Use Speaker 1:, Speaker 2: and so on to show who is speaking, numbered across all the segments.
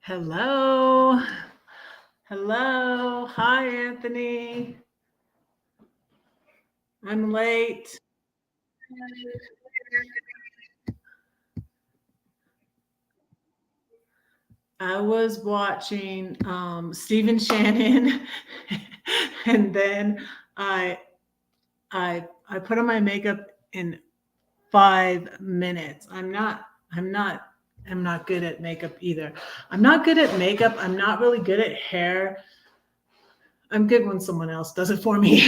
Speaker 1: Hello. Hello. Hi, Anthony. I'm late. I was watching Stephen Shannon and then I I put on my makeup in 5 minutes. I'm not good at makeup either. I'm not good at makeup. I'm not really good at hair. I'm good when someone else does it for me.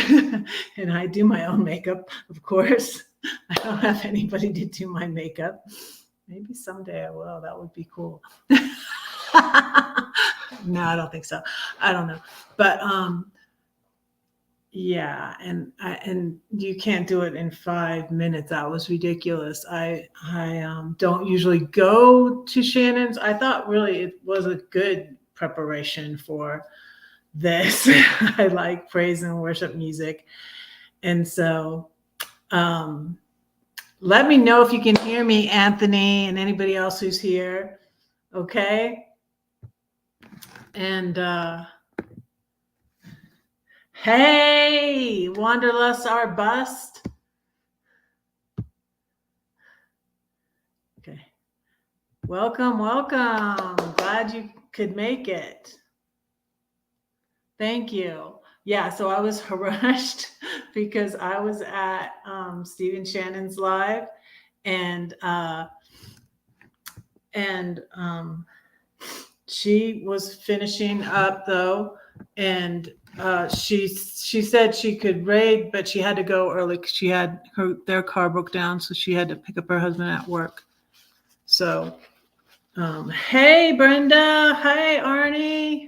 Speaker 1: And I do my own makeup, of course. I don't have anybody to do my makeup. Maybe someday I will. That would be cool. No, I don't think so. I don't know. But yeah, and you can't do it in 5 minutes. That was ridiculous. I don't usually go to Shannon's. I thought really it was a good preparation for this. I like praise and worship music. And so let me know if you can hear me, Anthony, and anybody else who's here. Okay. And hey, Wanderlust our bust. Okay. Welcome. Glad you could make it. Thank you. Yeah, so I was rushed because I was at Stephen Shannon's live, and she was finishing up though, and she said she could raid, but she had to go early because she had their car broke down, so she had to pick up her husband at work. So, hey Brenda, hey Arnie.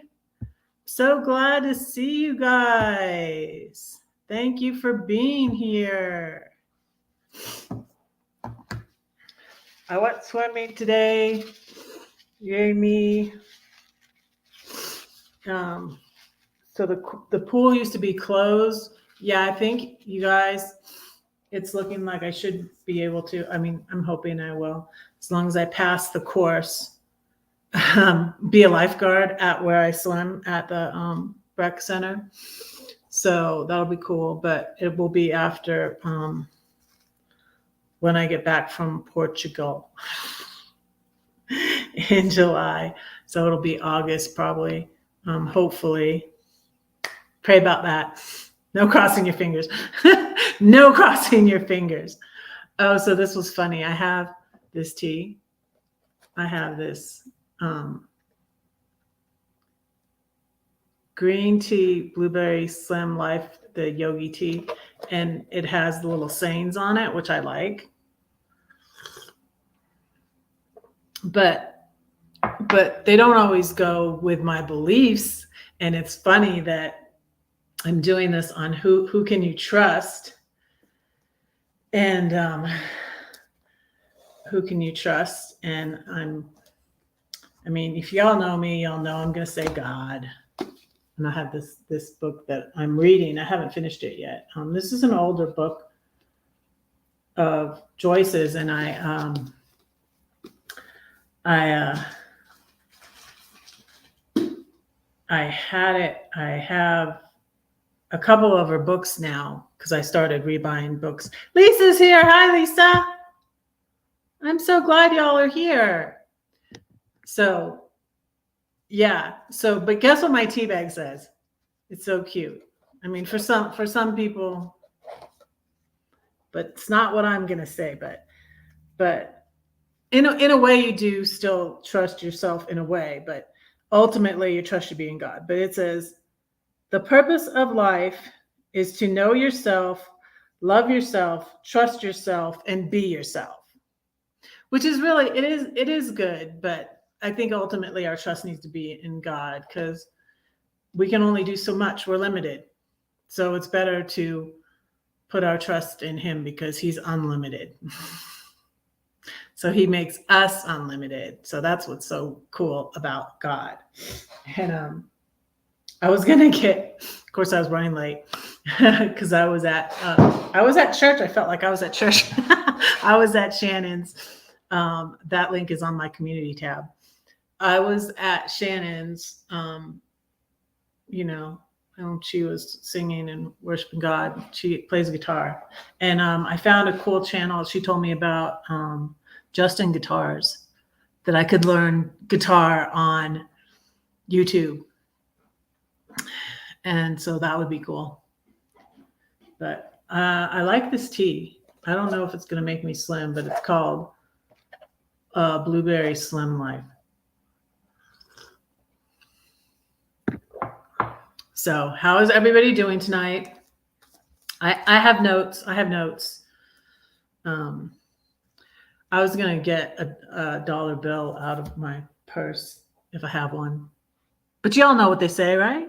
Speaker 1: So glad to see you guys. Thank you for being here. I went swimming today. Yay me. So the pool used to be closed. Yeah, I think you guys, it's looking like I should be able to. I mean, I'm hoping I will, as long as I pass the course. Be a lifeguard at where I swim at the rec center. So that'll be cool, but it will be after when I get back from Portugal in July. So it'll be August probably, hopefully. Pray about that. No crossing your fingers. No crossing your fingers. Oh, so this was funny. I have this tea. I have this green tea, blueberry slim life, the yogi tea, and it has the little sayings on it, which I like. But they don't always go with my beliefs. And it's funny that I'm doing this on who can you trust? And who can you trust? And I mean, if y'all know me, y'all know I'm going to say God. And I have this book that I'm reading. I haven't finished it yet. This is an older book of Joyce's, and I had it. I have a couple of her books now because I started rebuying books. Lisa's here. Hi, Lisa. I'm so glad y'all are here. So, yeah. So, but guess what my tea bag says? It's so cute. I mean, for some people, but it's not what I'm gonna say. But in a way, you do still trust yourself in a way, but ultimately, your trust should be in God. But it says, the purpose of life is to know yourself, love yourself, trust yourself, and be yourself. Which is really, it is good, but I think ultimately our trust needs to be in God because we can only do so much. We're limited. So it's better to put our trust in him because he's unlimited. So he makes us unlimited. So that's what's so cool about God. And I was gonna get, of course, I was running late because I was at church. I felt like I was at church. I was at Shannon's. That link is on my community tab. I was at Shannon's, and she was singing and worshiping God. She plays guitar. And I found a cool channel. She told me about Justin Guitars, that I could learn guitar on YouTube. And so that would be cool. But I like this tea. I don't know if it's going to make me slim, but it's called Blueberry Slim Life. So how is everybody doing tonight? I have notes. I was going to get a dollar bill out of my purse if I have one. But y'all know what they say, right?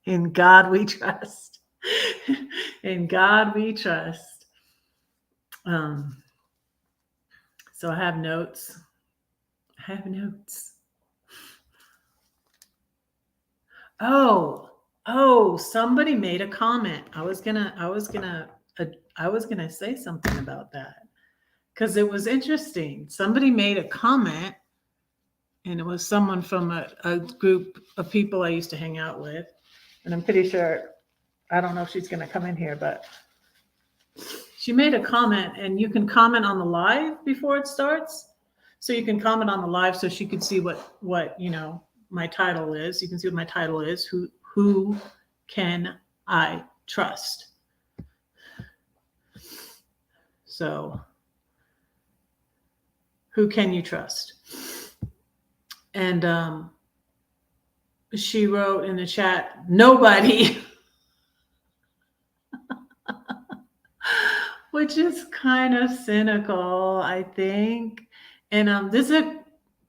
Speaker 1: In God we trust. In God we trust. So I have notes. Oh, somebody made a comment. I was gonna say something about that because it was interesting. Somebody made a comment, and it was someone from a group of people I used to hang out with, and I'm pretty sure, I don't know if she's gonna come in here, but she made a comment, and you can comment on the live before it starts. So you can comment on the live so she could see what my title is. You can see what my title is. Who can I trust? So, who can you trust? And she wrote in the chat, nobody. Which is kind of cynical, I think. And this is a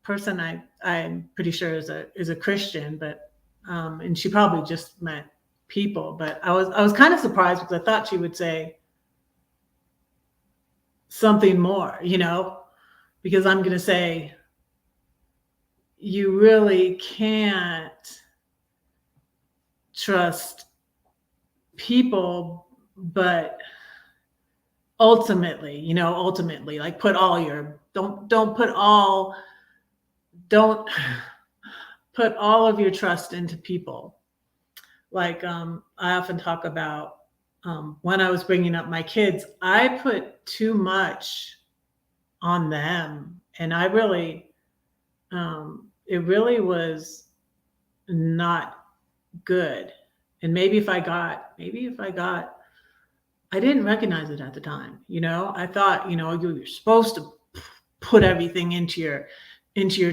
Speaker 1: person I'm pretty sure is a Christian, but and she probably just meant people. But I was kind of surprised because I thought she would say something more, because I'm going to say you really can't trust people, but ultimately, like don't put all of your trust into people. Like I often talk about when I was bringing up my kids, I put too much on them, and I really, it really was not good. And maybe if I got, I didn't recognize it at the time. I thought, you're supposed to put everything into your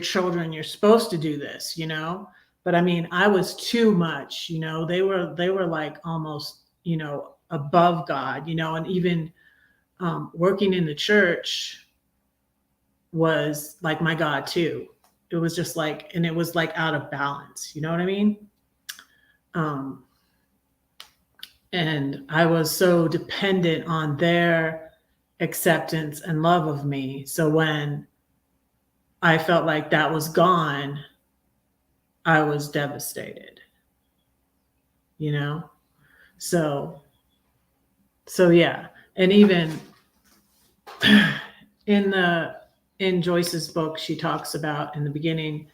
Speaker 1: children. You're supposed to do this, but I mean, I was too much, they were like almost, above God, and even working in the church was like my God too. It was just like, and it was like out of balance. You know what I mean? And I was so dependent on their acceptance and love of me. So when I felt like that was gone, I was devastated, So yeah. And even in Joyce's book, she talks about in the beginning,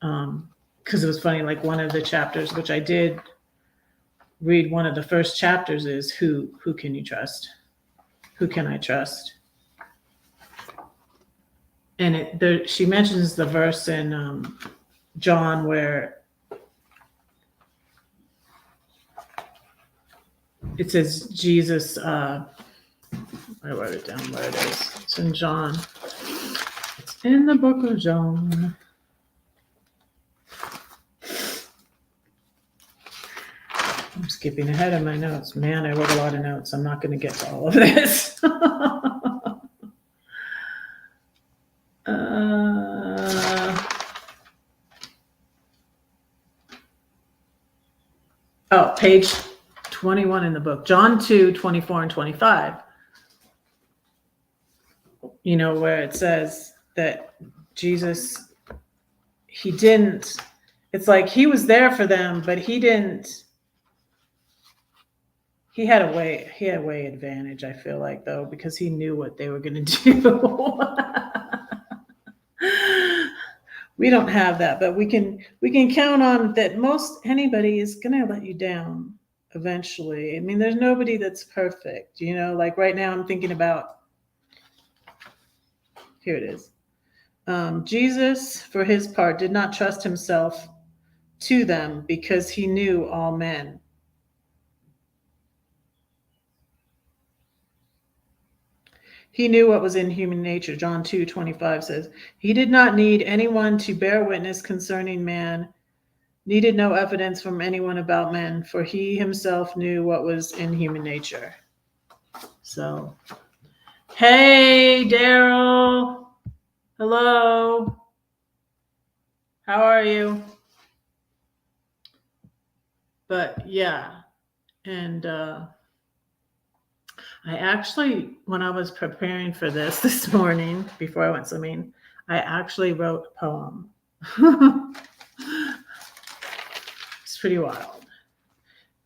Speaker 1: because it was funny, like one of the chapters, which I did read, one of the first chapters is who can you trust? Who can I trust? And she mentions the verse in John where it says Jesus, I wrote it down where it is. It's in John. It's in the book of John. I'm skipping ahead of my notes. Man, I wrote a lot of notes. I'm not going to get to all of this. Page 21 in the book. John 2, 24 and 25. Where it says that Jesus, it's like he was there for them, but he had a way advantage, I feel like, though, because he knew what they were going to do. We don't have that, but we can count on that. Most anybody is going to let you down eventually. I mean, there's nobody that's perfect, you know. Like right now, I'm thinking about, here it is. Jesus, for his part, did not trust himself to them because he knew all men. He knew what was in human nature. John 2:25 says, he did not need anyone to bear witness concerning man, needed no evidence from anyone about men, for he himself knew what was in human nature. So, hey, Daryl. Hello. How are you? But yeah, and I actually, when I was preparing for this morning, before I went swimming, I actually wrote a poem. It's pretty wild.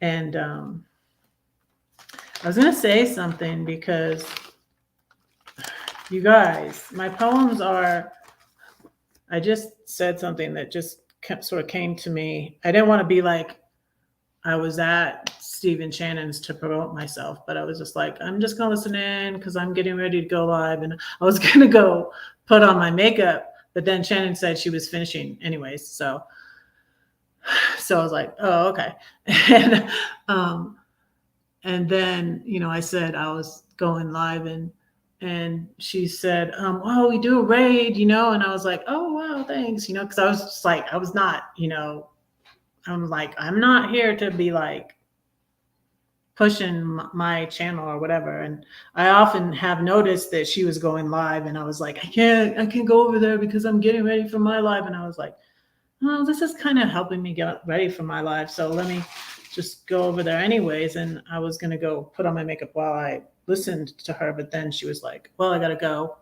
Speaker 1: And I was going to say something because you guys, my poems are, I just said something that just sort of came to me. I didn't want to be like I was at Stephen Shannon's to promote myself, but I was just like, I'm just going to listen in because I'm getting ready to go live. And I was going to go put on my makeup, but then Shannon said she was finishing anyways. So I was like, oh, okay. And then, you know, I said I was going live, and she said, oh, we do a raid, you know? And I was like, oh, wow, thanks. You know, cause I was just like, I was not, you know, I'm like, I'm not here to be like pushing my channel or whatever. And I often have noticed that she was going live, and I was like, I can't go over there because I'm getting ready for my live. And I was like, oh, this is kind of helping me get ready for my live. So let me just go over there anyways. And I was going to go put on my makeup while I listened to her. But then she was like, well, I got to go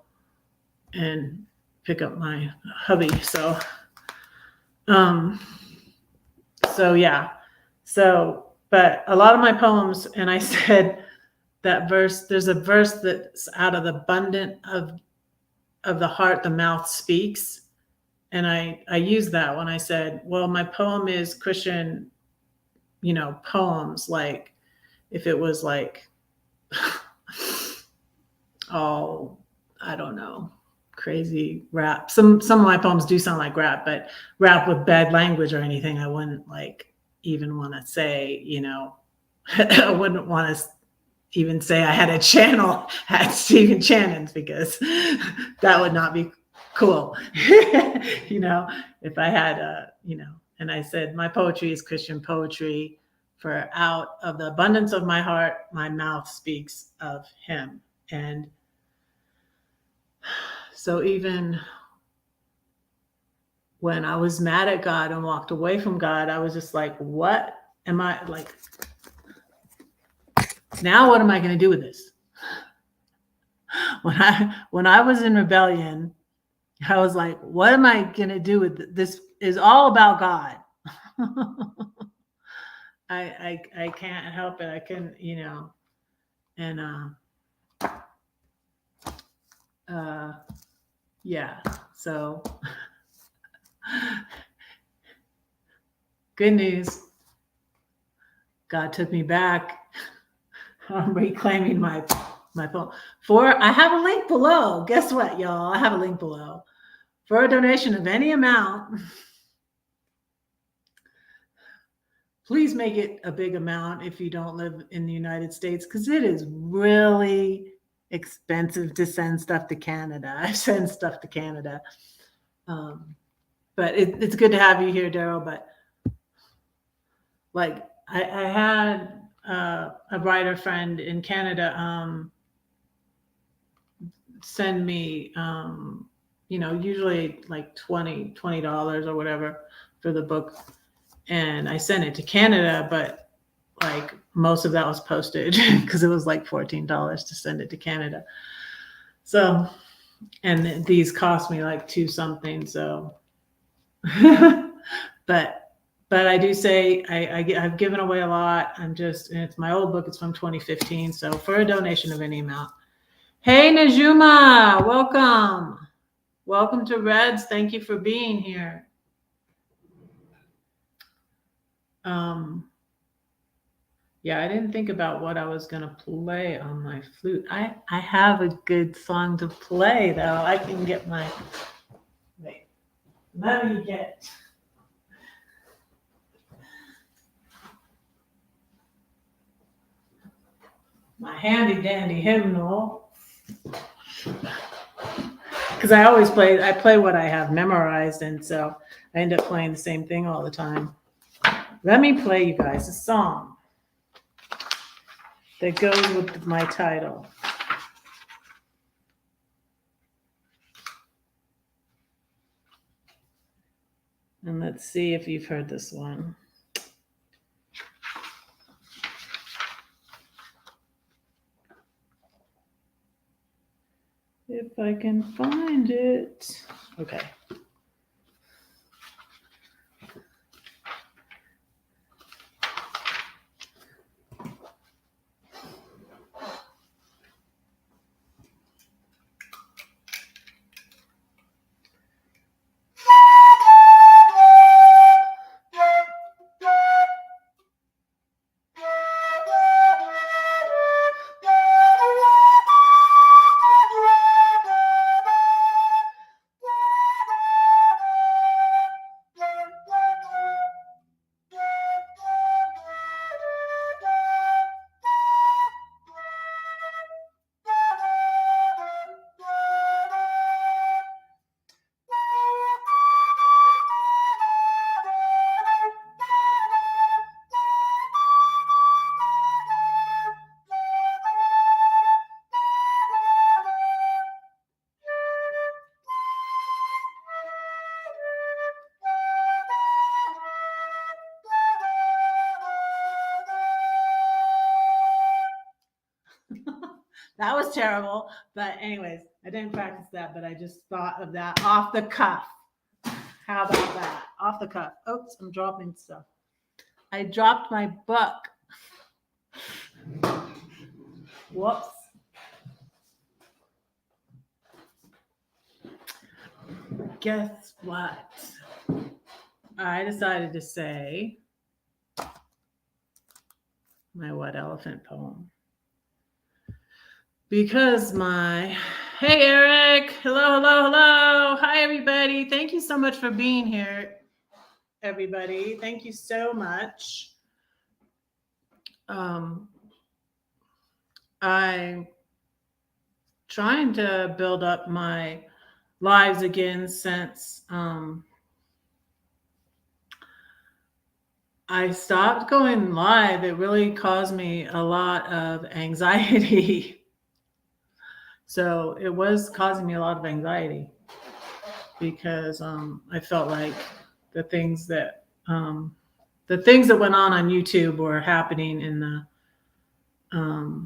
Speaker 1: and pick up my hubby. So, yeah. So, but a lot of my poems, and I said that verse, there's a verse that's out of the abundance of the heart, the mouth speaks. And I used that when I said, well, my poem is Christian, you know, poems. Like if it was like, oh, I don't know, crazy rap. Some of my poems do sound like rap, but rap with bad language or anything, I wouldn't like even want to say, you know, I wouldn't want to even say I had a channel at Stephen Shannon's, because that would not be cool. You know, if I had you know, and I said, my poetry is Christian poetry, for out of the abundance of my heart, my mouth speaks of him. And so even when I was mad at God and walked away from God, I was just like, what am I like? Now what am I going to do with this? When I was in rebellion, I was like, what am I going to do with this? Is all about God. I can't help it. I can, you know, and yeah. So good news. God took me back. I'm reclaiming my phone. I have a link below. Guess what, y'all? I have a link below. For a donation of any amount, please make it a big amount if you don't live in the United States, because it is really expensive to send stuff to Canada. I send stuff to Canada. But it's good to have you here, Daryl. But like I had a writer friend in Canada send me, you know, usually like $20 or whatever for the book. And I sent it to Canada, but like most of that was postage because it was like $14 to send it to Canada. So, and these cost me like $2 something. So, but I do say I've given away a lot. And it's my old book. It's from 2015. So for a donation of any amount. Hey, Najuma, welcome. Welcome to Reds. Thank you for being here. Yeah, I didn't think about what I was going to play on my flute. I have a good song to play, though. I can get my... Wait. Let me get... my handy dandy hymnal. Because I play what I have memorized, and so I end up playing the same thing all the time. Let me play you guys a song that goes with my title. And let's see if you've heard this one. If I can find it. Okay. That was terrible. But anyways, I didn't practice that, but I just thought of that off the cuff. How about that? Off the cuff. Oops, I'm dropping stuff. I dropped my book. Whoops. Guess what? I decided to say my What Elephant poem. Because hey Eric, hello. Hi everybody. Thank you so much for being here, everybody. Thank you so much. I'm trying to build up my lives again since I stopped going live. It really caused me a lot of anxiety. So it was causing me a lot of anxiety because I felt like the things that went on YouTube were happening in the I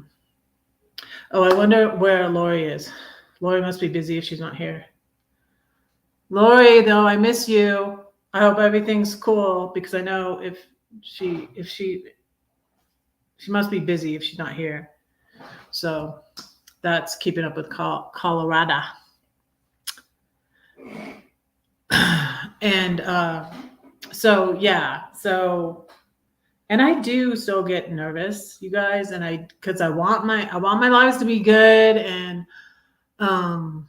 Speaker 1: wonder where Lori is. Lori must be busy if she's not here. Lori, though, I miss you. I hope everything's cool because I know if she must be busy if she's not here. So that's keeping up with Colorado. And and I do still get nervous, you guys, and because I want my lives to be good, and I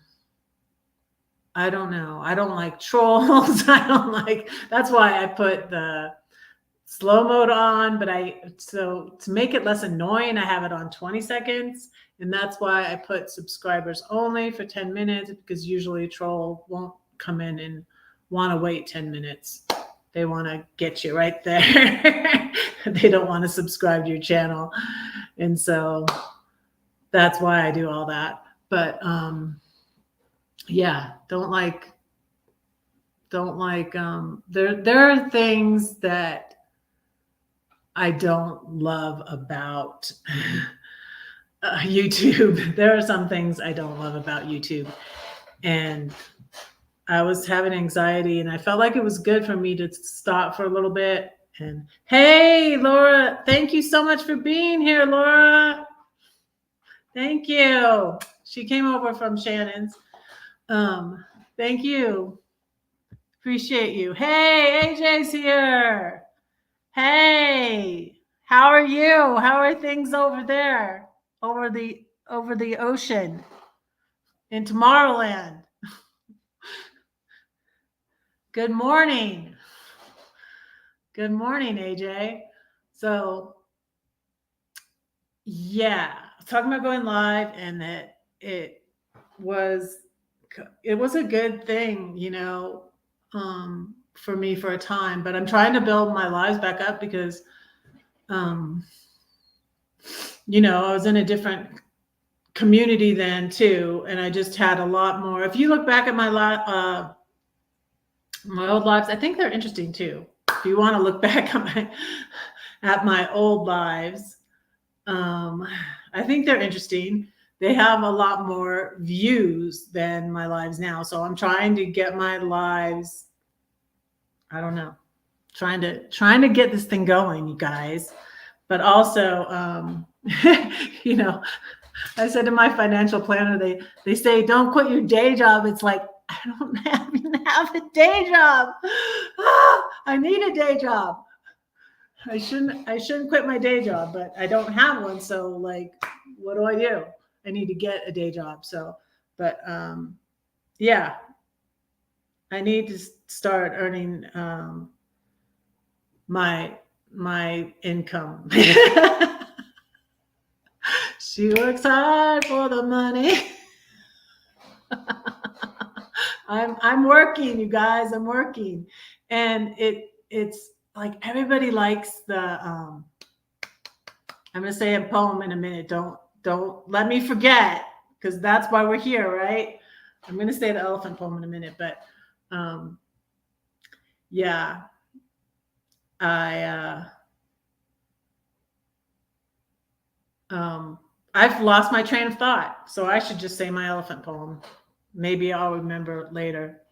Speaker 1: don't know. I don't like trolls. That's why I put the slow mode on, but to make it less annoying, I have it on 20 seconds. And that's why I put subscribers only for 10 minutes, because usually a troll won't come in and want to wait 10 minutes. They want to get you right there. They don't want to subscribe to your channel. And so that's why I do all that. But yeah, there are things that I don't love about YouTube. There are some things I don't love about YouTube. And I was having anxiety, and I felt like it was good for me to stop for a little bit. And hey, Laura, thank you so much for being here, Laura. Thank you. She came over from Shannon's. Thank you. Appreciate you. Hey, AJ's here. Hey, how are you? How are things over there? Over the ocean in Tomorrowland. Good morning. Good morning, AJ. So, yeah, talking about going live, and that it was a good thing, for me for a time. But I'm trying to build my lives back up because, I was in a different community then too, and I just had a lot more. If you look back at my old lives, I think they're interesting too. If you want to look back at my old lives, I think they're interesting. They have a lot more views than my lives now. So I'm trying to get my lives, I don't know, trying to get this thing going, you guys. But also, I said to my financial planner, they say, don't quit your day job. It's like, I don't even have a day job. I need a day job. I shouldn't quit my day job, but I don't have one. So like, what do I do? I need to get a day job. So, but yeah, I need to start earning my income. She works hard for the money. I'm working, you guys. I'm working, and it's like everybody likes the. I'm gonna say a poem in a minute. Don't let me forget, because that's why we're here, right? I'm gonna say the elephant poem in a minute, but yeah, I've lost my train of thought, so I should just say my elephant poem. Maybe I'll remember later.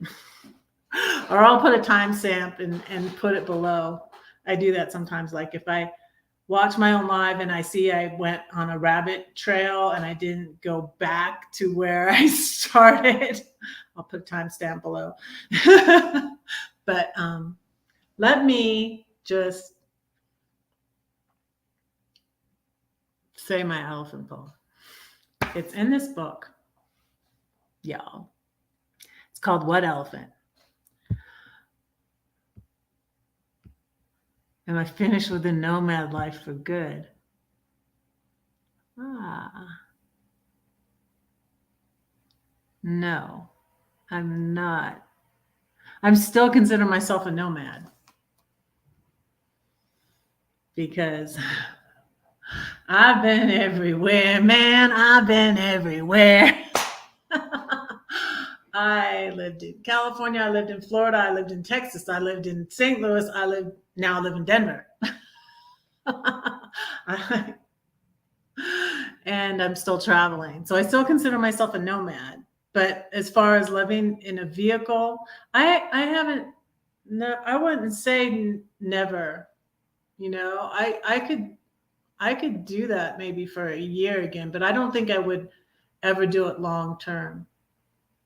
Speaker 1: Or I'll put a timestamp and put it below. I do that sometimes. Like if I watch my own live and I see I went on a rabbit trail and I didn't go back to where I started, I'll put a timestamp below. But let me just say my elephant poem. It's in this book, y'all. It's called What Elephant? Am I finished with the nomad life for good? No, I'm not. I'm still considering myself a nomad because I've been everywhere, man. I've been everywhere. I lived in California. I lived in Florida. I lived in Texas. I lived in St. Louis. Now live in Denver. And I'm still traveling. So I still consider myself a nomad. But as far as living in a vehicle, I wouldn't say never. I could do that maybe for a year again, but I don't think I would ever do it long term.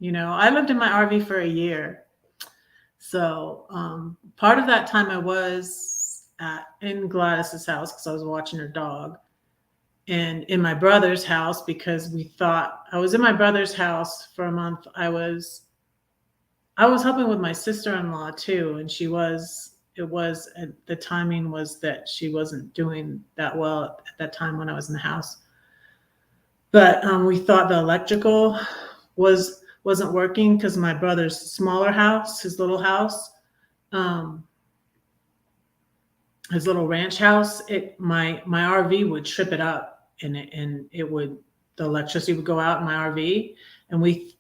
Speaker 1: I lived in my RV for a year. So part of that time I was in Gladys's house because I was watching her dog, and in my brother's house because I was in my brother's house for a month. I was helping with my sister-in-law too, and the timing was that she wasn't doing that well at that time when I was in the house. But we thought the electrical wasn't working because my brother's smaller house, his little house, his little ranch house, my RV would trip it up, and the electricity would go out in my RV, and he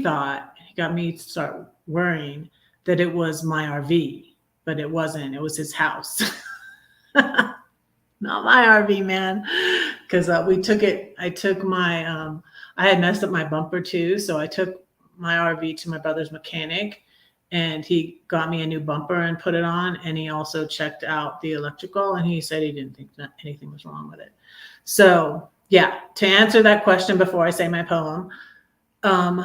Speaker 1: got me to start worrying that it was my RV, but it wasn't. It was his house. Not my RV, man. Because I had messed up my bumper too. So I took my RV to my brother's mechanic, and he got me a new bumper and put it on. And he also checked out the electrical, and he said he didn't think that anything was wrong with it. So yeah, to answer that question before I say my poem, Um,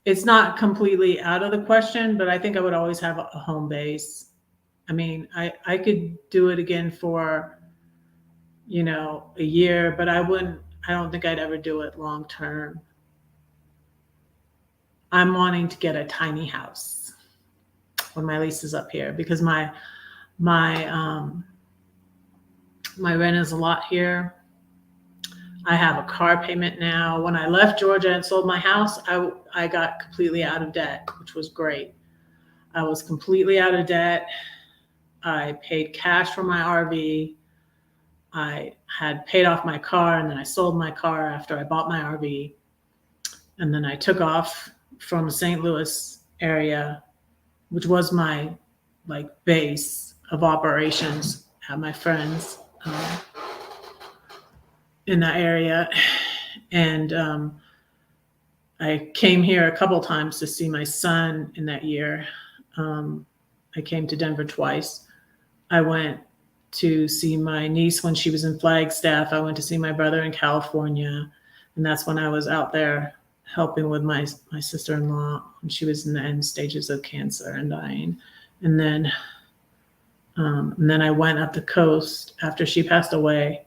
Speaker 1: it's not completely out of the question, but I think I would always have a home base. I mean, I could do it again for, a year, but I don't think I'd ever do it long term. I'm wanting to get a tiny house when my lease is up here because my my rent is a lot here. I have a car payment now. When I left Georgia and sold my house, I got completely out of debt, which was great. I was completely out of debt. I paid cash for my RV. I had paid off my car, and then I sold my car after I bought my RV. And then I took off from the St. Louis area, which was my like base of operations. I had my friends in that area, and I came here a couple times to see my son in that year. I came to Denver twice. I went to see my niece when she was in Flagstaff. I went to see my brother in California, and that's when I was out there helping with my sister-in-law when she was in the end stages of cancer and dying. And then I went up the coast after she passed away.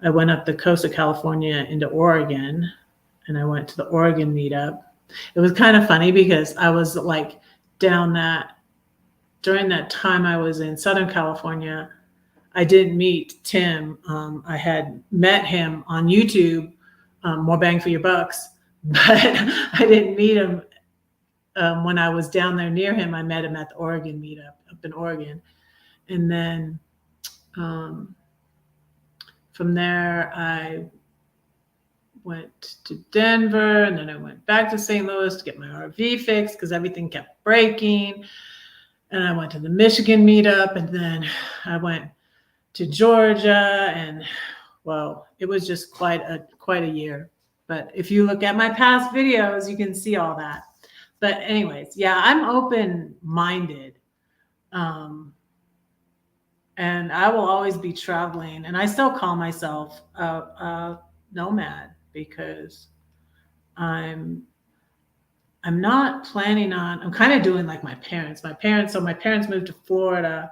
Speaker 1: I went up the coast of California into Oregon, and I went to the Oregon meetup. It was kind of funny because I was like during that time I was in Southern California. I didn't meet Tim. I had met him on YouTube, More Bang for Your Bucks, but I didn't meet him when I was down there near him. I met him at the Oregon meetup up in Oregon. And then from there, I went to Denver, and then I went back to St. Louis to get my RV fixed because everything kept breaking. And I went to the Michigan meetup, and then I went to Georgia, and well, it was just quite a year. But if you look at my past videos, you can see all that. But anyways, yeah, I'm open-minded. And I will always be traveling, and I still call myself a nomad because I'm not planning on. I'm kind of doing like my parents. My parents moved to Florida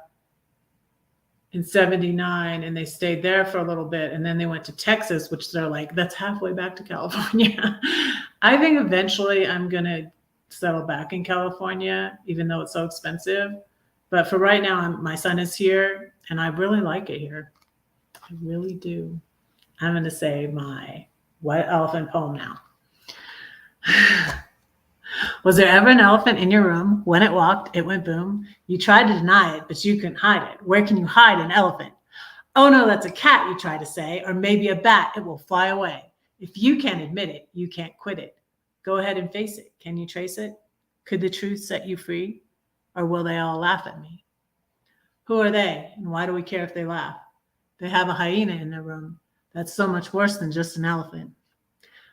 Speaker 1: in '79, and they stayed there for a little bit, and then they went to Texas, which they're like, that's halfway back to California. I think eventually I'm gonna settle back in California, even though it's so expensive. But for right now, my son is here, and I really like it here. I really do. I'm going to say my white elephant poem now. Was there ever an elephant in your room? When it walked, it went boom. You tried to deny it, but you couldn't hide it. Where can you hide an elephant? Oh no, that's a cat, you try to say, or maybe a bat. It will fly away. If you can't admit it, you can't quit it. Go ahead and face it. Can you trace it? Could the truth set you free? Or will they all laugh at me? Who are they, and why do we care if they laugh? They have a hyena in their room. That's so much worse than just an elephant.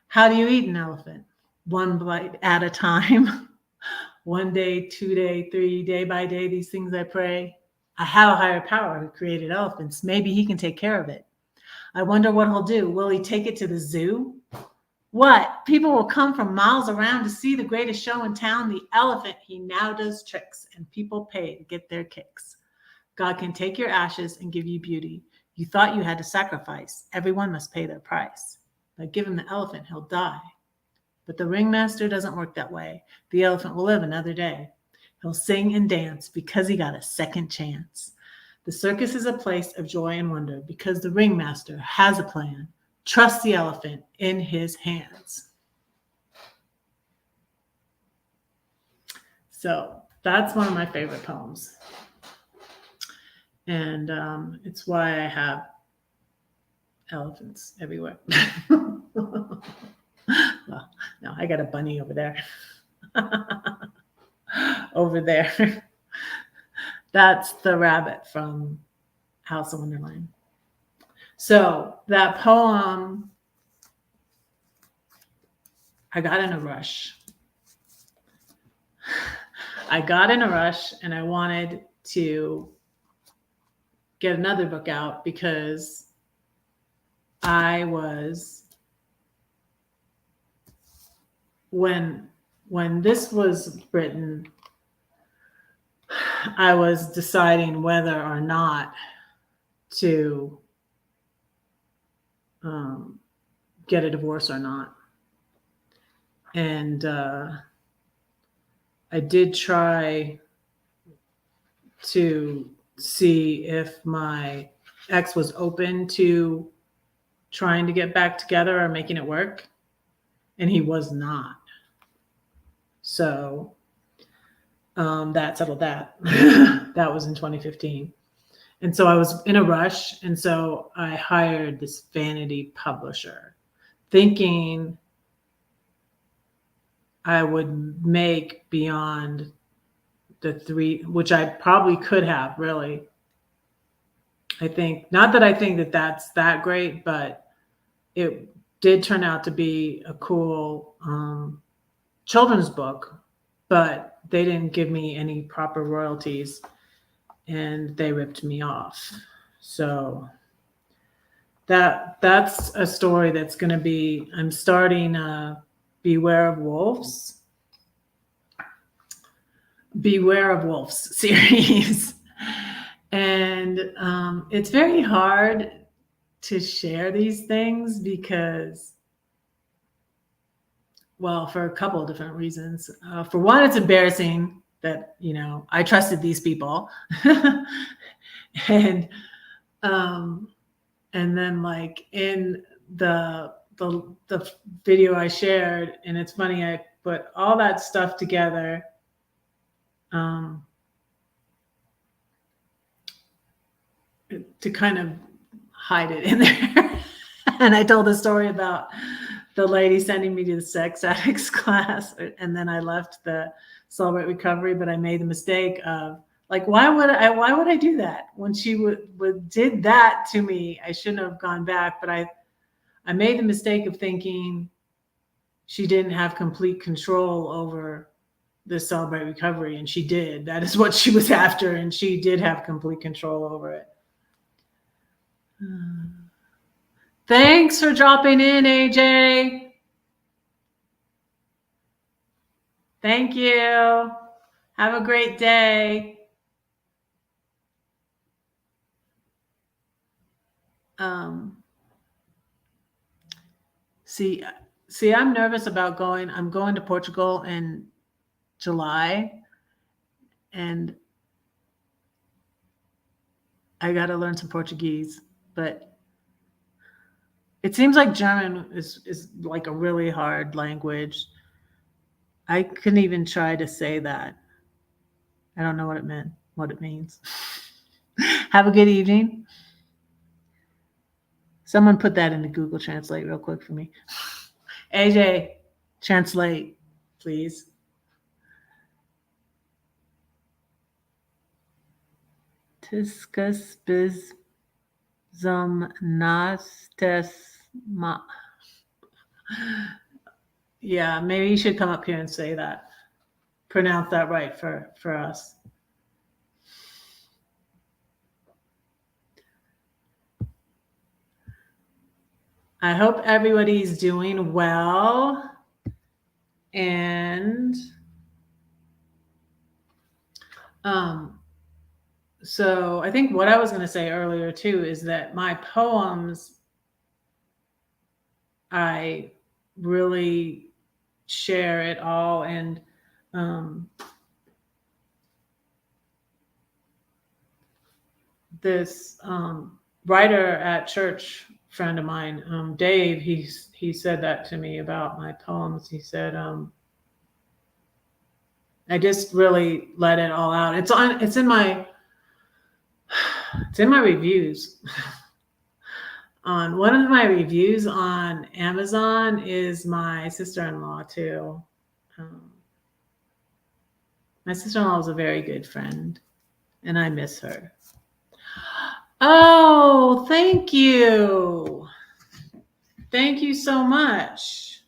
Speaker 1: How do you eat an elephant? One bite at a time. 1 day, 2 day, 3 day by day, these things I pray. I have a higher power who created elephants. Maybe he can take care of it. I wonder what he'll do. Will he take it to the zoo? What? People will come from miles around to see the greatest show in town, the elephant. He now does tricks, and people pay to get their kicks. God can take your ashes and give you beauty. You thought you had to sacrifice. Everyone must pay their price. But give him the elephant, he'll die. But the ringmaster doesn't work that way. The elephant will live another day. He'll sing and dance because he got a second chance. The circus is a place of joy and wonder because the ringmaster has a plan. Trust the elephant in his hands. So that's one of my favorite poems. And it's why I have elephants everywhere. Well, no, I got a bunny over there. Over there. That's the rabbit from House of Wonderland. So that poem, I got in a rush. And I wanted to get another book out because I was when this was written, I was deciding whether or not to get a divorce or not. And I did try to see if my ex was open to trying to get back together or making it work. And he was not. So that settled that. That was in 2015. And so I was in a rush. And so I hired this vanity publisher, thinking I would make beyond the 3, which I probably could have, really. I think, not that I think that that's that great, but it did turn out to be a cool children's book, but they didn't give me any proper royalties and they ripped me off. So that's a story that's going to be, I'm starting Beware of Wolves series. And it's very hard to share these things because, well, for a couple of different reasons. For one, it's embarrassing that, I trusted these people. And then like in the video I shared, and it's funny, I put all that stuff together to kind of hide it in there. And I told the story about the lady sending me to the sex addicts class, and then I left the Celebrate Recovery, but I made the mistake of like, why would I do that when she did that to me? I shouldn't have gone back, but I made the mistake of thinking she didn't have complete control over the Celebrate Recovery, and she did. That is what she was after, and she did have complete control over it. Thanks for dropping in, AJ. Thank you. Have a great day. See, I'm nervous about going. I'm going to Portugal in July, and I got to learn some Portuguese, but it seems like German is like a really hard language. I couldn't even try to say that. I don't know what it means. Have a good evening. Someone put that into Google Translate real quick for me. AJ, translate, please. Tiskas biz nastes ma. Yeah, maybe you should come up here and say that. Pronounce that right for us. I hope everybody's doing well. And so I think what I was going to say earlier too is that my poems, I really share it all. And this writer at church, friend of mine, Dave, he said that to me about my poems. He said, I just really let it all out. It's in my reviews. On one of my reviews on Amazon is my sister-in-law too. My sister-in-law is a very good friend, and I miss her. Oh, thank you. Thank you so much.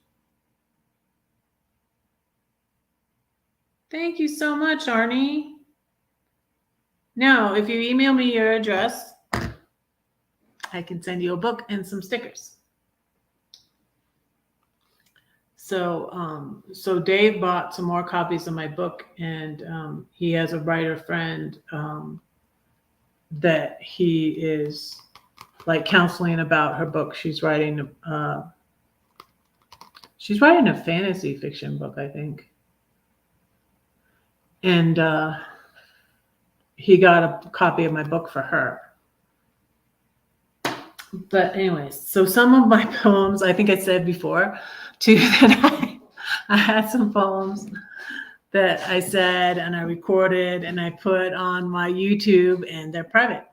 Speaker 1: Thank you so much, Arnie. Now, if you email me your address, I can send you a book and some stickers. So Dave bought some more copies of my book, and he has a writer friend that he is like counseling about her book. She's writing a fantasy fiction book, I think. And he got a copy of my book for her. But anyways, so some of my poems, I think I said before too, that I had some poems that I said and I recorded and I put on my YouTube, and they're private.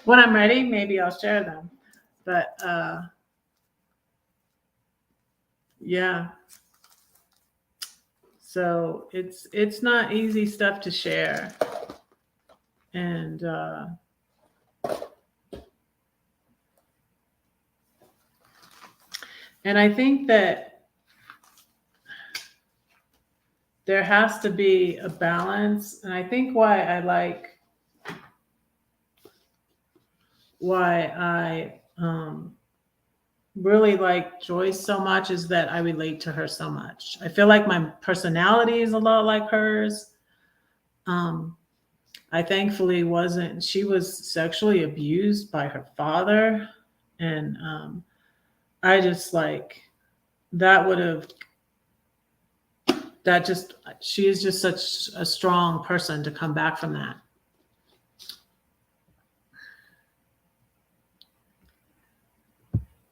Speaker 1: When I'm ready, maybe I'll share them. But yeah. So it's not easy stuff to share. And I think that there has to be a balance. And I think why I really like Joyce so much is that I relate to her so much. I feel like my personality is a lot like hers. I thankfully wasn't. She was sexually abused by her father, and I just like that would have. That just she is just such a strong person to come back from that.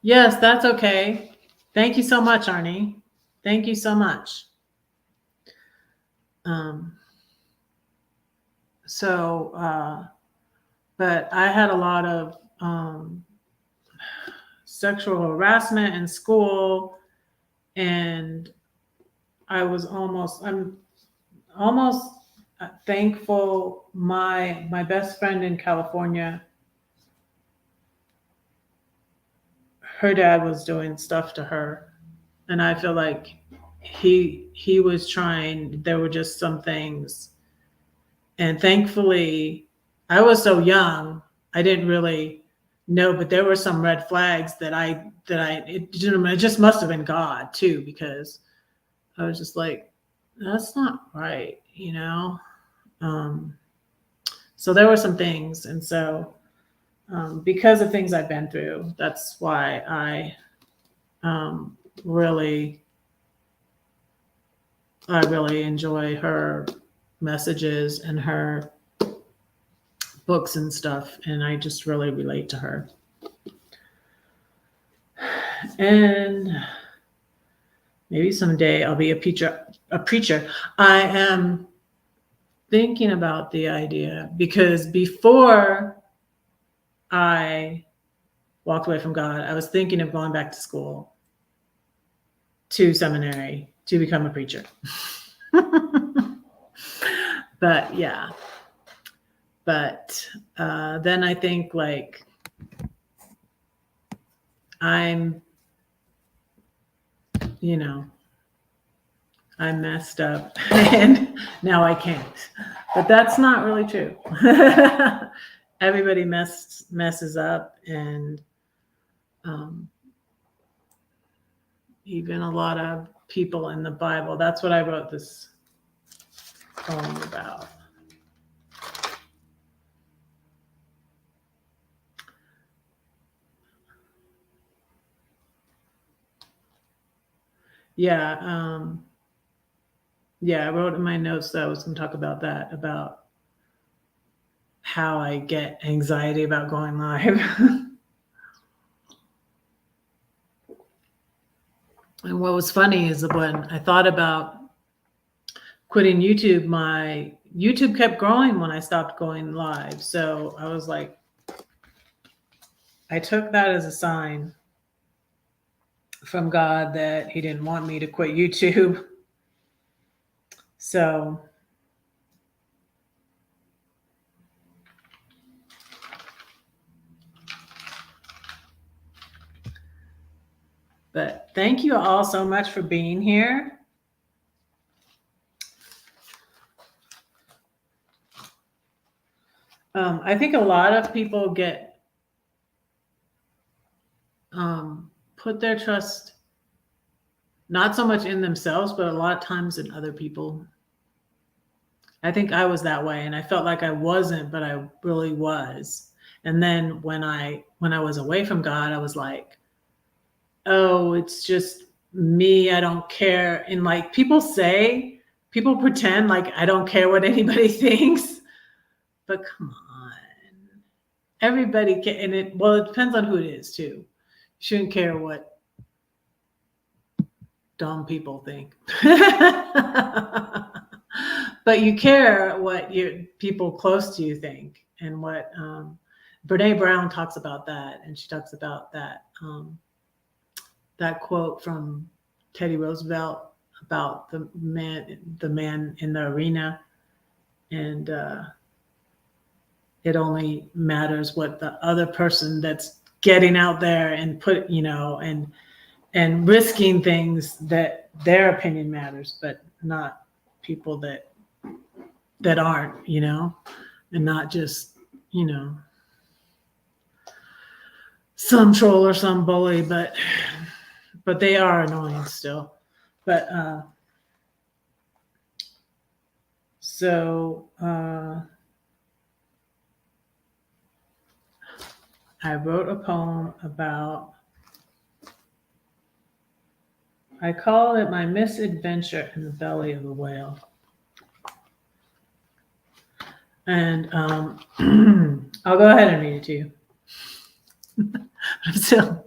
Speaker 1: Yes, that's okay. Thank you so much, Arnie. Thank you so much. But I had a lot of sexual harassment in school, and I'm almost thankful my best friend in California, her dad was doing stuff to her, and I feel like he was trying. There were just some things, and thankfully I was so young, I didn't really know, but there were some red flags that it just must have been God too, because I was just like, that's not right, you know. So there were some things, and so because of things I've been through, that's why I really enjoy her messages and her books and stuff, and I just really relate to her. And maybe someday I'll be a preacher. I am thinking about the idea, because before I walked away from God, I was thinking of going back to school, to seminary, to become a preacher. But yeah. But then I think like I'm messed up and now I can't. But that's not really true. Everybody messes up, and even a lot of people in the Bible. That's what I wrote this poem about. Yeah. I wrote in my notes that I was going to talk about that, about how I get anxiety about going live. And what was funny is when I thought about quitting YouTube, my YouTube kept growing when I stopped going live. So I was like, I took that as a sign from God that he didn't want me to quit YouTube. So but thank you all so much for being here. I think a lot of people put their trust Not so much in themselves, but a lot of times in other people. I think I was that way, and I felt like I wasn't, but I really was. And then when I was away from God, I was like, oh, it's just me. I don't care. And like people pretend like I don't care what anybody thinks, but come on, everybody can. And it depends on who it is too. You shouldn't care what dumb people think. But you care what your people close to you think, and what Brene Brown talks about that, and she talks about that quote from Teddy Roosevelt about the man in the arena, and it only matters what the other person that's getting out there and and risking things, that their opinion matters, but not people that aren't, and not just, some troll or some bully, but they are annoying still. But so I wrote a poem about, I call it My Misadventure in the Belly of a Whale. And I'll go ahead and read it to you. So,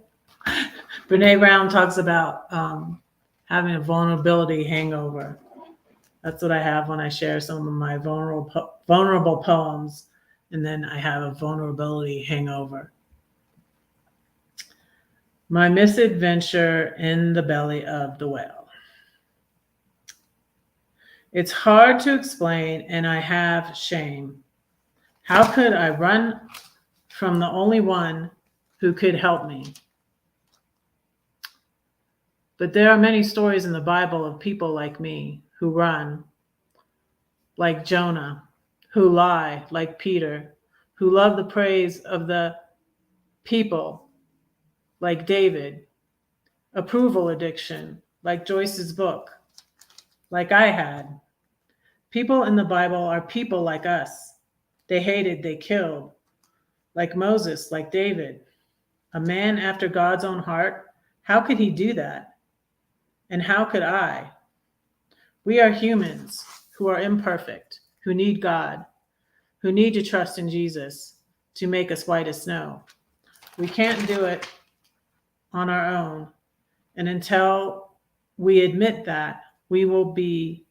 Speaker 1: Brene Brown talks about having a vulnerability hangover. That's what I have when I share some of my vulnerable poems, and then I have a vulnerability hangover. My misadventure in the belly of the whale. It's hard to explain, and I have shame. How could I run from the only one who could help me? But there are many stories in the Bible of people like me who run, like Jonah, who lie, like Peter, who love the praise of the people, like David, approval addiction, like Joyce's book, like I had. People in the Bible are people like us. They hated, they killed, like Moses, like David. A man after God's own heart, how could he do that? And how could I? We are humans who are imperfect, who need God, who need to trust in Jesus to make us white as snow. We can't do it on our own. And until we admit that, we will be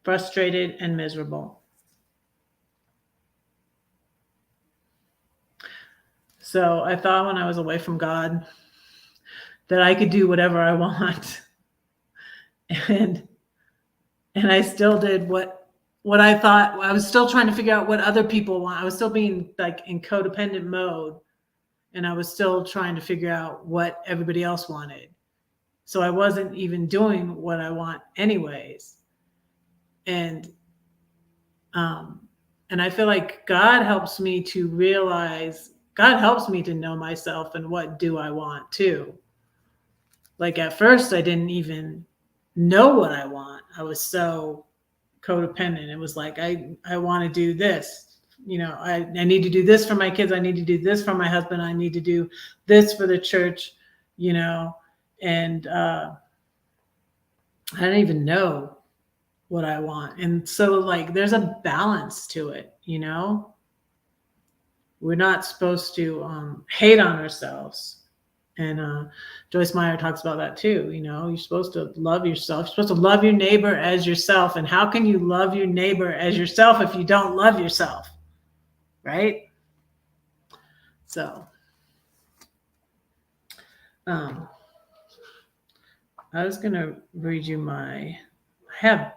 Speaker 1: frustrated and miserable. So I thought when I was away from God that I could do whatever I want. And I still did what I thought. I was still trying to figure out what other people want. I was still being like in codependent mode, and I was still trying to figure out what everybody else wanted. So I wasn't even doing what I want anyways. And I feel like God helps me to know myself and what do I want too. Like at first I didn't even know what I want. I was so codependent. It was like, I want to do this, I need to do this for my kids. I need to do this for my husband. I need to do this for the church, and I don't even know what I want. And so like, there's a balance to it, we're not supposed to hate on ourselves. And Joyce Meyer talks about that too. You're supposed to love yourself. You're supposed to love your neighbor as yourself. And how can you love your neighbor as yourself if you don't love yourself? Right? So, I was going to read you I have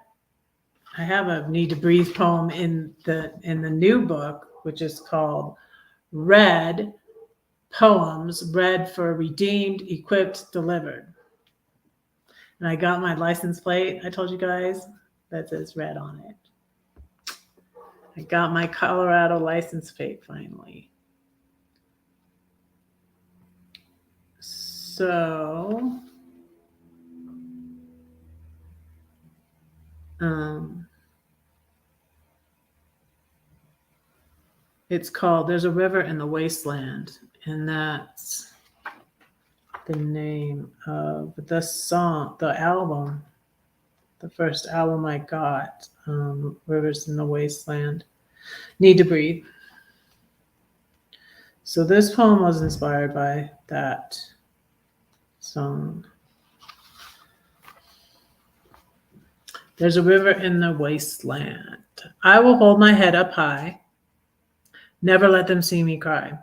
Speaker 1: a Need to Breathe poem in the new book, which is called Red Poems, Red for Redeemed, Equipped, Delivered. And I got my license plate, I told you guys, that says red on it. I got my Colorado license plate finally. So It's called There's a River in the Wasteland, and that's the name of the song, the album, the first album I got, Rivers in the Wasteland, Need to Breathe. So this poem was inspired by that song. There's a river in the wasteland. I will hold my head up high, never let them see me cry.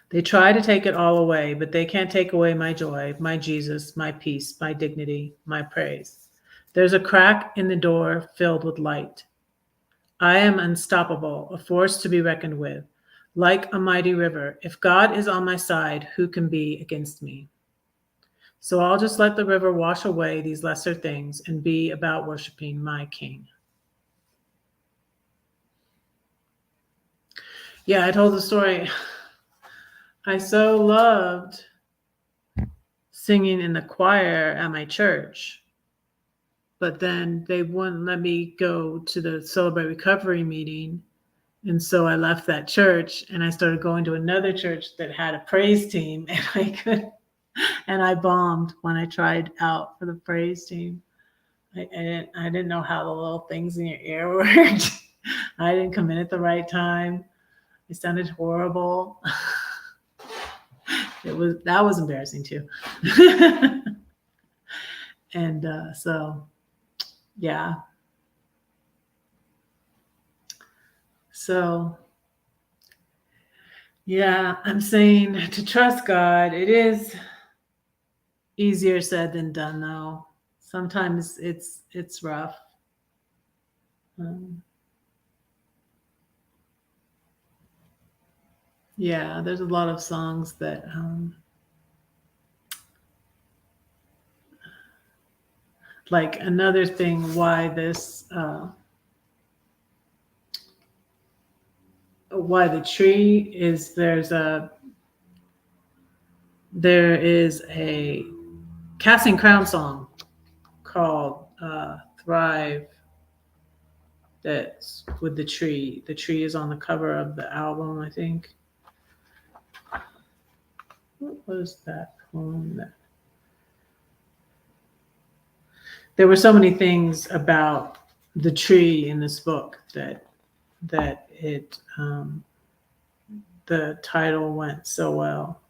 Speaker 1: They try to take it all away, but they can't take away my joy, my Jesus, my peace, my dignity, my praise. There's a crack in the door filled with light. I am unstoppable, a force to be reckoned with. Like a mighty river, if God is on my side, who can be against me? So I'll just let the river wash away these lesser things and be about worshiping my King. Yeah, I told the story. I so loved singing in the choir at my church, but then they wouldn't let me go to the Celebrate Recovery meeting. And so I left that church and I started going to another church that had a praise team, and I bombed when I tried out for the praise team. I didn't know how the little things in your ear worked. I didn't come in at the right time. It sounded horrible. That was embarrassing too. And so, yeah. So, yeah, I'm saying to trust God. It is easier said than done, though. Sometimes it's rough. Yeah, there's a lot of songs that like another thing why the tree is there is a Casting Crown song called Thrive that's with the tree. The tree is on the cover of the album, I think. What was that poem? There were so many things about the tree in this book that it the title went so well.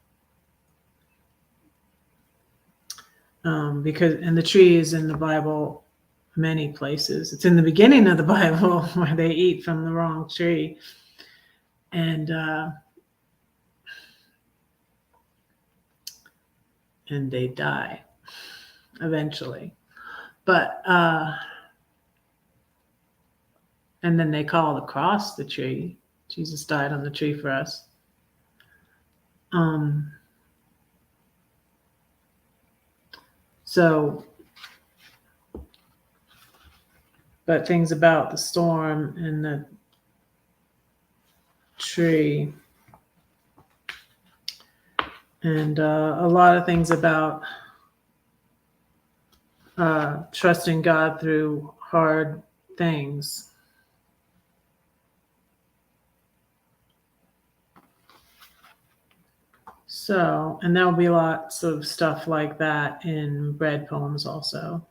Speaker 1: Because the tree is in the Bible many places. It's in the beginning of the Bible where they eat from the wrong tree, and they die eventually. But and then they call the cross the tree. Jesus died on the tree for us. So, but things about the storm and the tree, and a lot of things about trusting God through hard things. So, and there'll be lots of stuff like that in bread poems also.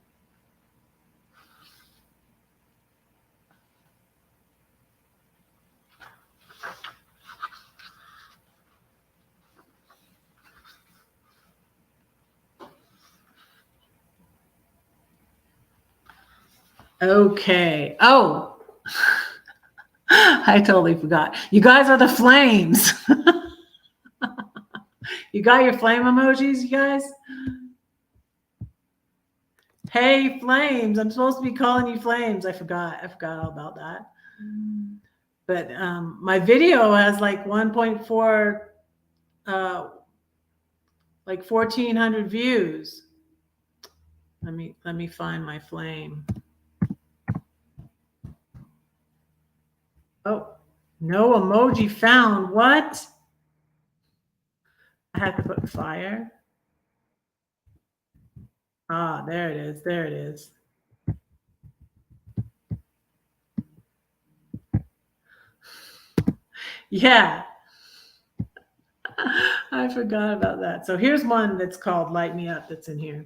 Speaker 1: Okay. Oh, I totally forgot. You guys are the flames. You got your flame emojis, you guys? Hey, flames. I'm supposed to be calling you flames. I forgot all about that. But my video has like 1.4, like 1,400 views. Let me find my flame. Oh, no emoji found. What? I have to put fire. Ah, there it is. There it is. Yeah, I forgot about that. So here's one that's called Light Me Up that's in here.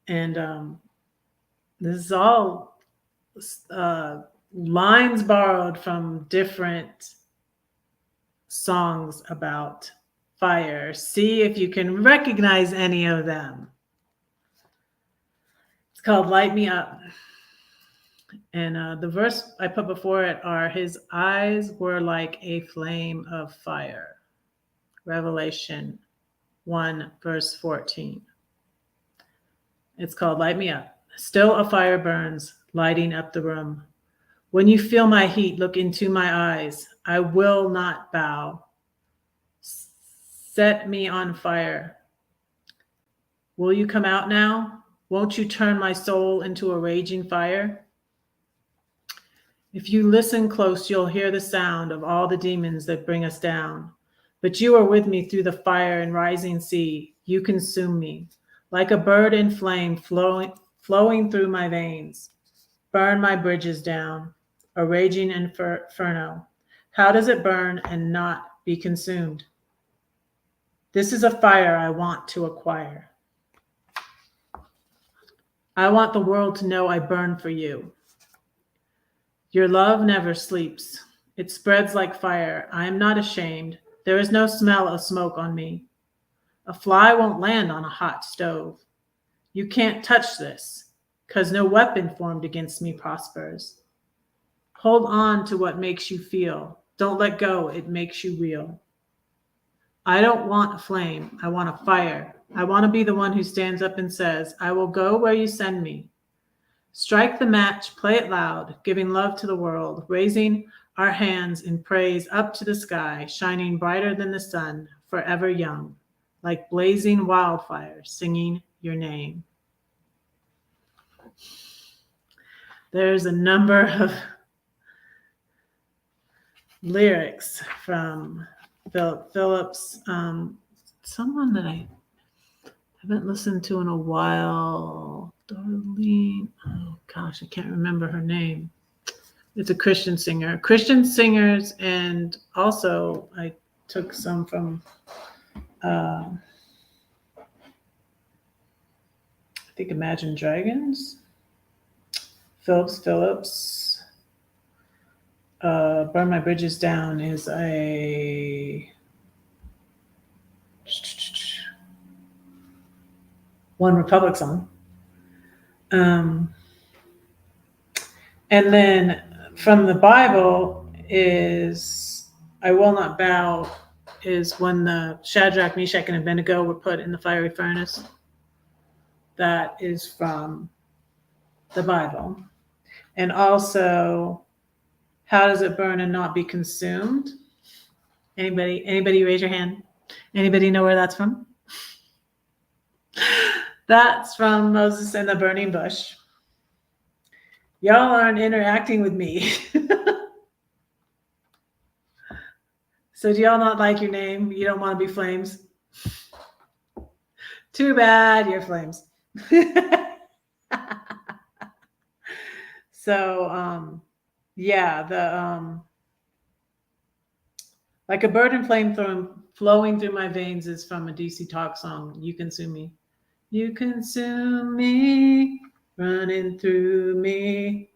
Speaker 1: And this is all lines borrowed from different songs about fire. See if you can recognize any of them. It's called Light Me Up. And the verse I put before it are, his eyes were like a flame of fire. Revelation 1, verse 14. It's called Light Me Up. Still a fire burns, lighting up the room. When you feel my heat, look into my eyes. I will not bow. Set me on fire. Will you come out now? Won't you turn my soul into a raging fire? If you listen close, you'll hear the sound of all the demons that bring us down. But you are with me through the fire and rising sea. You consume me like a bird in flame flowing through my veins. Burn my bridges down, a raging inferno. How does it burn and not be consumed? This is a fire I want to acquire. I want the world to know I burn for you. Your love never sleeps. It spreads like fire. I am not ashamed. There is no smell of smoke on me. A fly won't land on a hot stove. You can't touch this, because no weapon formed against me prospers. Hold on to what makes you feel. Don't let go. It makes you real. I don't want a flame. I want a fire. I want to be the one who stands up and says, I will go where you send me. Strike the match, play it loud, giving love to the world, raising our hands in praise up to the sky, shining brighter than the sun, forever young, like blazing wildfire, singing your name. There's a number of lyrics from Philip Phillips, someone that I haven't listened to in a while. Darlene, oh gosh, I can't remember her name. It's a Christian singer. Christian singers, and also I took some from I think Imagine Dragons. Phillips. Burn My Bridges Down is a One Republic song. And then from the Bible is I Will Not Bow, is when the Shadrach, Meshach, and Abednego were put in the fiery furnace. That is from the Bible. And also, how does it burn and not be consumed? Anybody raise your hand? Anybody know where that's from? That's from Moses and the Burning Bush. Y'all aren't interacting with me. So do y'all not like your name? You don't want to be Flames? Too bad, you're Flames. So, yeah, like a bird in flame flowing through my veins is from a DC Talk song. You consume me. You consume me, running through me,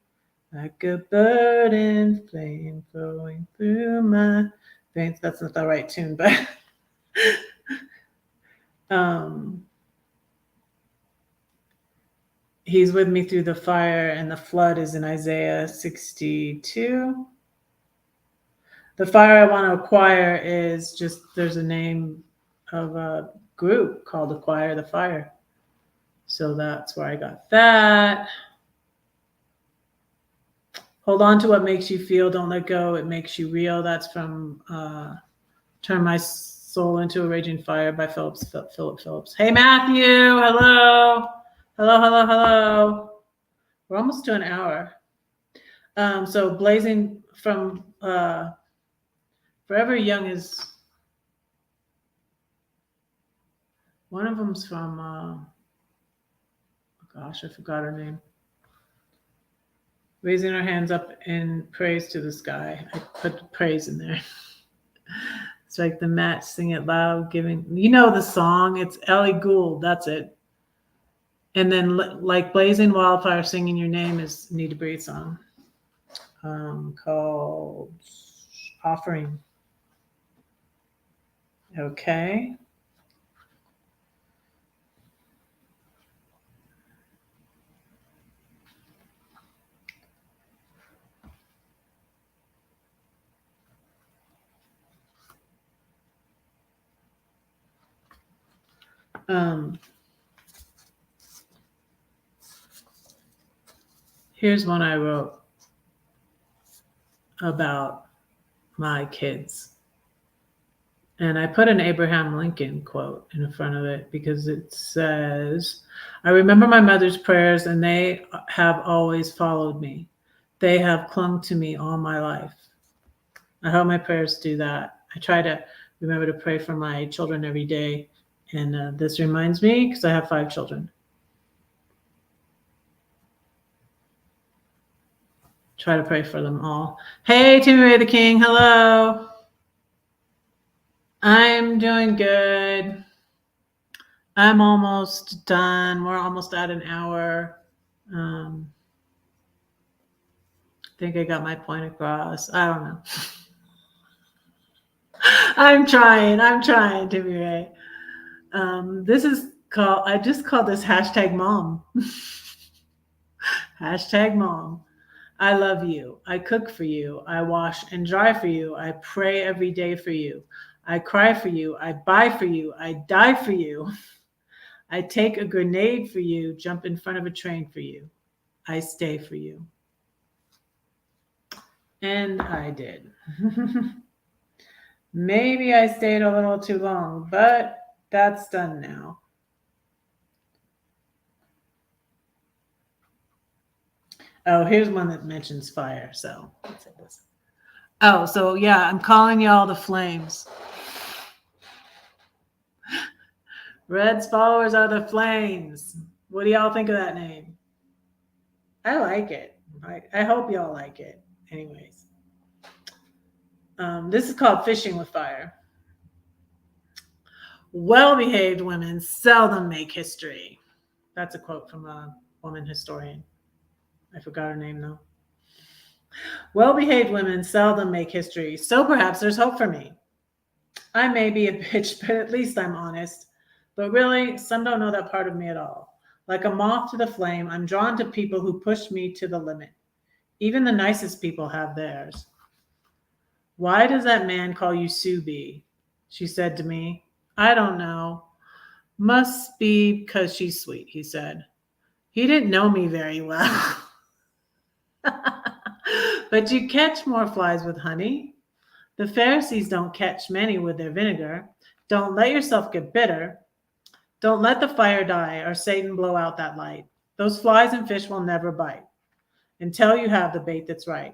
Speaker 1: like a bird in flame flowing through my veins. That's not the right tune, but he's with me through the fire, and the flood is in Isaiah 62. The fire I want to acquire is just, there's a name of a group called Acquire the Fire. So that's where I got that. Hold on to what makes you feel. Don't let go. It makes you real. That's from Turn My Soul into a Raging Fire by Philip Phillips. Hey, Matthew. Hello. Hello. We're almost to an hour. So Blazing from Forever Young is, one of them's from, oh gosh, I forgot her name. Raising our hands up in praise to the sky. I put praise in there. Strike the match, sing it loud, giving. You know the song. It's Ellie Gould. That's it. And then like blazing wildfire, singing your name is Need to Breathe song. Called Offering. Okay. Here's one I wrote about my kids. And I put an Abraham Lincoln quote in front of it because it says, I remember my mother's prayers and they have always followed me. They have clung to me all my life. I hope my prayers do that. I try to remember to pray for my children every day. And this reminds me because I have 5 children. Try to pray for them all. Hey, Timmy Ray the King. Hello. I'm doing good. I'm almost done. We're almost at an hour. I think I got my point across. I don't know. I'm trying, Timmy Ray. This is called, I just called this hashtag mom. Hashtag mom. I love you. I cook for you. I wash and dry for you. I pray every day for you. I cry for you. I buy for you. I die for you. I take a grenade for you. Jump in front of a train for you. I stay for you. And I did. Maybe I stayed a little too long, but that's done now. Oh, here's one that mentions fire. So let's say this. Oh, so yeah, I'm calling y'all the flames. Red's followers are the flames. What do y'all think of that name? I like it. I hope y'all like it. Anyways. This is called Fishing with Fire. Well-behaved women seldom make history. That's a quote from a woman historian. I forgot her name though. Well-behaved women seldom make history, so perhaps there's hope for me. I may be a bitch, but at least I'm honest. But really, some don't know that part of me at all. Like a moth to the flame, I'm drawn to people who push me to the limit. Even the nicest people have theirs. Why does that man call you Subi? She said to me. I don't know. Must be because she's sweet, he said. He didn't know me very well. But you catch more flies with honey. The Pharisees don't catch many with their vinegar. Don't let yourself get bitter. Don't let the fire die or Satan blow out that light. Those flies and fish will never bite until you have the bait that's right.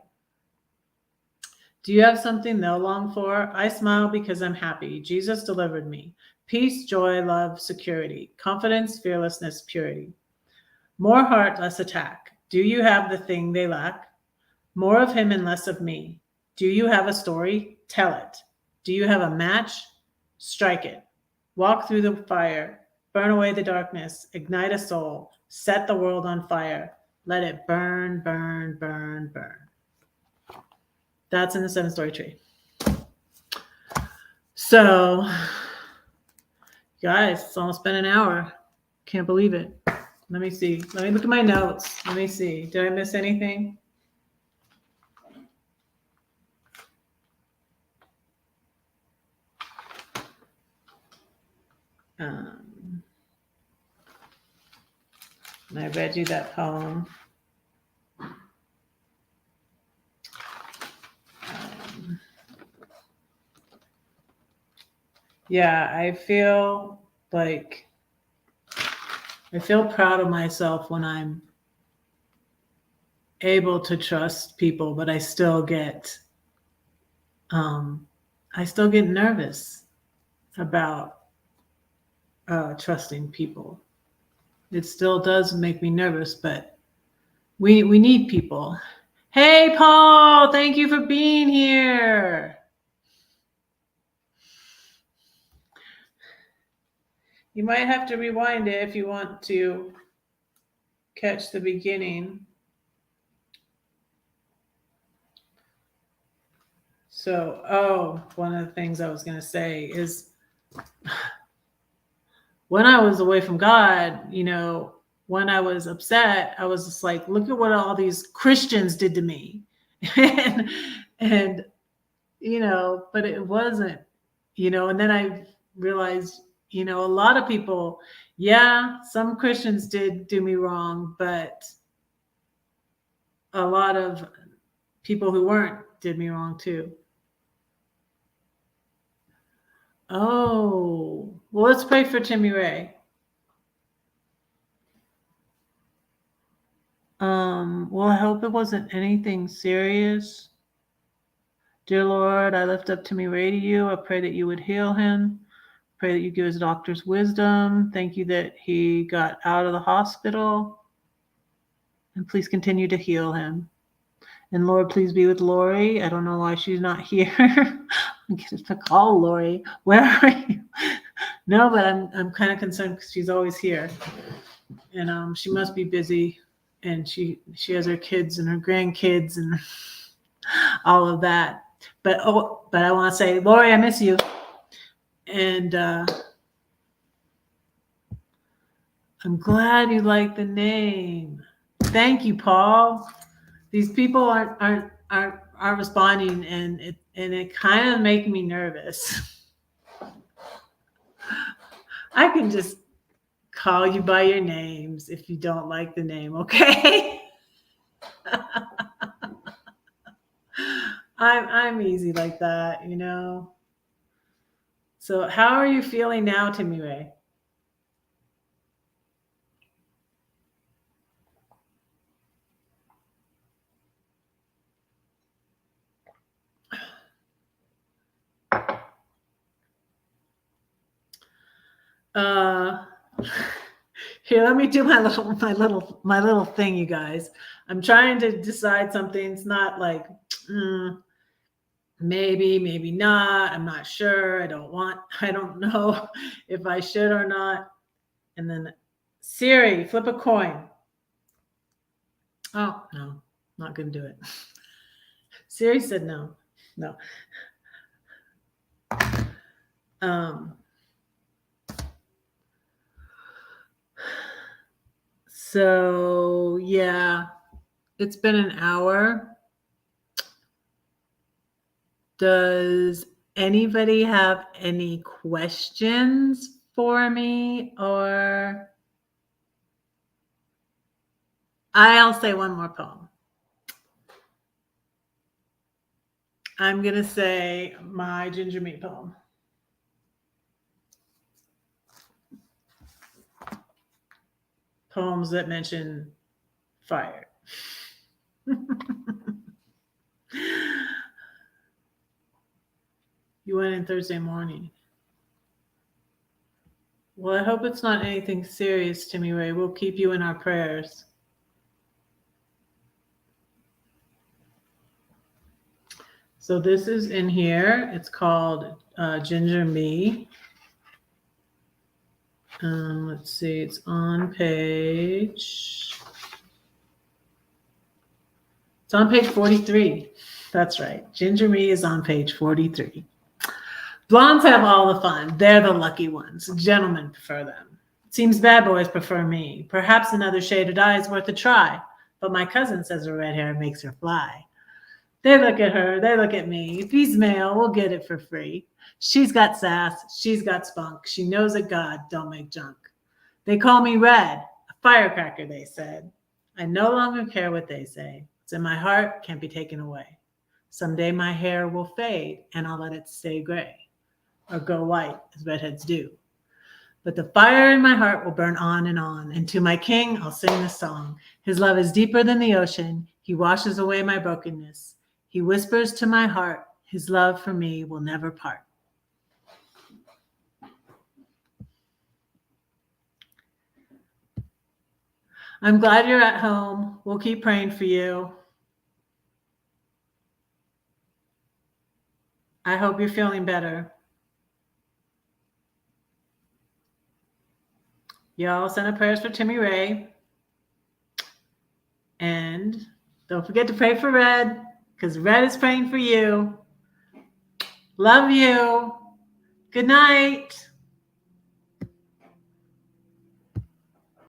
Speaker 1: Do you have something they'll long for? I smile because I'm happy. Jesus delivered me. Peace, joy, love, security, confidence, fearlessness, purity. More heart, less attack. Do you have the thing they lack? More of him and less of me. Do you have a story? Tell it. Do you have a match? Strike it. Walk through the fire. Burn away the darkness. Ignite a soul. Set the world on fire. Let it burn, burn, burn, burn. That's in the 7-story tree. So, guys, it's almost been an hour. Can't believe it. Let me see. Let me look at my notes. Let me see. Did I miss anything? I read you that poem. Yeah, I feel proud of myself when I'm able to trust people, but I still get nervous about trusting people. It still does make me nervous, but we need people. Hey, Paul, thank you for being here. You might have to rewind it if you want to catch the beginning. So, one of the things I was going to say is when I was away from God, when I was upset, I was just like, look at what all these Christians did to me. and but it wasn't, and then I realized, a lot of people, some Christians did do me wrong, but a lot of people who weren't did me wrong too. Oh, well, let's pray for Timmy Ray. Well, I hope it wasn't anything serious. Dear Lord, I lift up Timmy Ray to you. I pray that you would heal him. Pray that you give his doctors wisdom. Thank you that he got out of the hospital. And please continue to heal him. And Lord, please be with Lori. I don't know why she's not here. I'm going to call Lori. Where are you? No, but I'm kind of concerned because she's always here. And she must be busy. And she has her kids and her grandkids and all of that. But I want to say, Lori, I miss you. And I'm glad you like the name. Thank you, Paul. These people aren't responding, and it kind of makes me nervous. I can just call you by your names if you don't like the name, okay? I'm easy like that, So how are you feeling now, Timmy Ray? Here, let me do my little thing, you guys. I'm trying to decide something. It's not like maybe not. I'm not sure. I don't know if I should or not. And then Siri, flip a coin. Oh, no, not going to do it. Siri said no. No. So, yeah, it's been an hour. Does anybody have any questions for me? Or I'll say one more poem. I'm going to say my ginger meat poem. Poems that mention fire. You went in Thursday morning. Well, I hope it's not anything serious, Timmy Ray. We'll keep you in our prayers. So this is in here. It's called Ginger Me. Let's see. It's on page. It's on page 43. That's right. Ginger Me is on page 43. Blondes have all the fun. They're the lucky ones. Gentlemen prefer them. It seems bad boys prefer me. Perhaps another shade of dye is worth a try. But my cousin says her red hair makes her fly. They look at her. They look at me. If he's male, we'll get it for free. She's got sass. She's got spunk. She knows that God don't make junk. They call me red. A firecracker, they said. I no longer care what they say. It's in my heart, can't be taken away. Someday my hair will fade, and I'll let it stay gray. Or go white, as redheads do. But the fire in my heart will burn on, and to my king I'll sing this song. His love is deeper than the ocean. He washes away my brokenness. He whispers to my heart, his love for me will never part. I'm glad you're at home. We'll keep praying for you. I hope you're feeling better. Y'all send up prayers for Timmy Ray. And don't forget to pray for Red, because Red is praying for you. Love you. Good night.